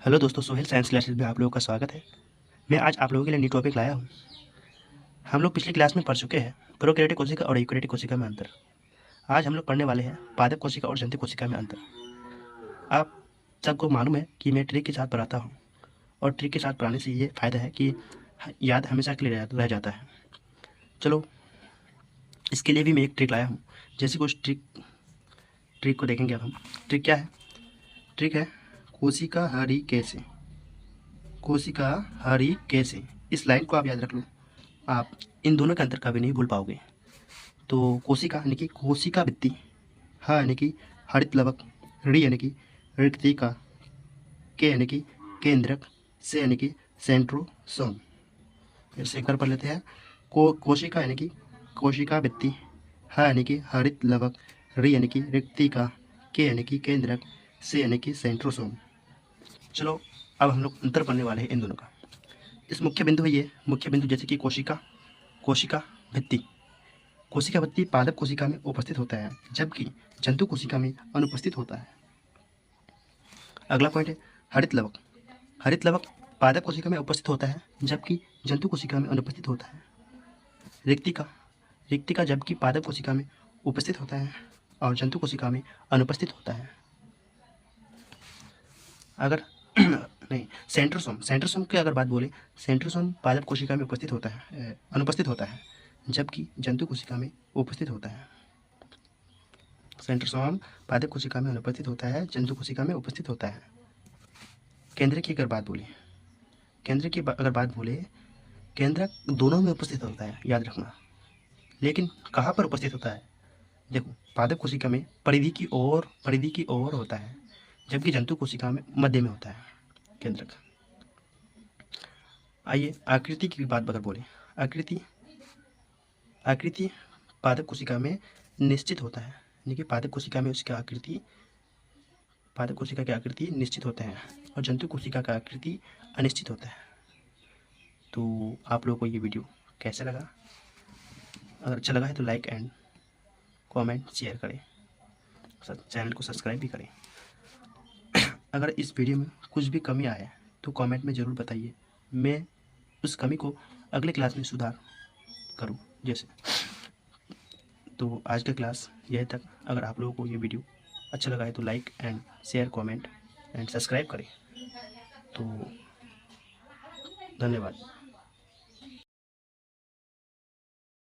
Hello दोस्तों, Sohail science classes में आप लोगों का स्वागत है। मैं आज आप लोगों के लिए न्यू टॉपिक लाया हूँ। हम लोग पिछली क्लास में पढ़ चुके हैं प्रोकैरियोटिक कोशिका और यूकैरियोटिक कोशिका में अंतर। आज हम लोग पढ़ने वाले हैं पादप कोशिका और जंतु कोशिका में अंतर। आप सबको मालूम है कि मैं ट्रिक के साथ पढ़ाता हूँ और ट्रिक के साथ पढ़ाने से ये फ़ायदा है कि याद हमेशा के लिए रह जाता है। चलो, इसके लिए भी मैं एक ट्रिक लाया हूँ। जैसे कुछ ट्रिक को देखेंगे अब हम। ट्रिक क्या है? ट्रिक है कोशिका हरी कैसे। कोशिका हरी कैसे, इस लाइन को आप याद रख लो। आप इन दोनों के अंतर कभी नहीं भूल पाओगे। तो कोशिका यानी कि कोशिका भित्ति, ह यानी कि हरित लवक, ऋ यानी कि रिक्तिका, के यानी कि केंद्रक, से यानी कि सेंट्रोसोम। फिर से एक बार पढ़ लेते हैं। कोशिका यानी कि कोशिका भित्ति, ह यानी कि हरित लवक, ऋ यानी कि रिक्तिका, के यानी कि केंद्रक, से यानी कि सेंट्रोसोम। चलो, अब हम लोग अंतर पढ़ने वाले हैं इन दोनों का। इस मुख्य बिंदु है ये मुख्य बिंदु, जैसे कि कोशिका भित्ति। कोशिका भित्ति पादप कोशिका में उपस्थित होता है, जबकि जंतु कोशिका में अनुपस्थित होता है। अगला पॉइंट है हरित लवक। हरित लवक पादप कोशिका में उपस्थित होता है, जबकि जंतु कोशिका में अनुपस्थित होता है। रिक्तिका रिक्तिका जबकि पादप कोशिका में उपस्थित होता है और जंतु कोशिका में अनुपस्थित होता है। अगर नहीं, सेंट्रोसोम की अगर बात बोले, सेंट्रोसोम पादप कोशिका में उपस्थित होता है, अनुपस्थित होता है, जबकि जंतु कोशिका में उपस्थित होता है। सेंट्रोसोम पादप कोशिका में अनुपस्थित होता है, जंतु कोशिका में उपस्थित होता है। केंद्र की अगर बात बोले, केंद्रक दोनों में उपस्थित होता है, याद रखना। लेकिन कहाँ पर उपस्थित होता है? देखो, पादप कोशिका में परिधि की ओर होता है, जबकि जंतु कोशिका में मध्य में होता है केंद्रक। आइए आकृति की बात अगर बोले, आकृति पादप कोशिका में निश्चित होता है, यानी कि पादप कोशिका में पादप कोशिका की आकृति निश्चित होते हैं और जंतु कोशिका का आकृति अनिश्चित होता है। तो आप लोगों को ये वीडियो कैसा लगा? अगर अच्छा लगा है तो लाइक एंड कमेंट शेयर करें, चैनल को सब्सक्राइब भी करें। अगर इस वीडियो में कुछ भी कमी आए तो कमेंट में ज़रूर बताइए, मैं उस कमी को अगले क्लास में सुधार करूं जैसे। तो आज का क्लास यही तक। अगर आप लोगों को ये वीडियो अच्छा लगा है तो like and share comment and subscribe करें। तो धन्यवाद।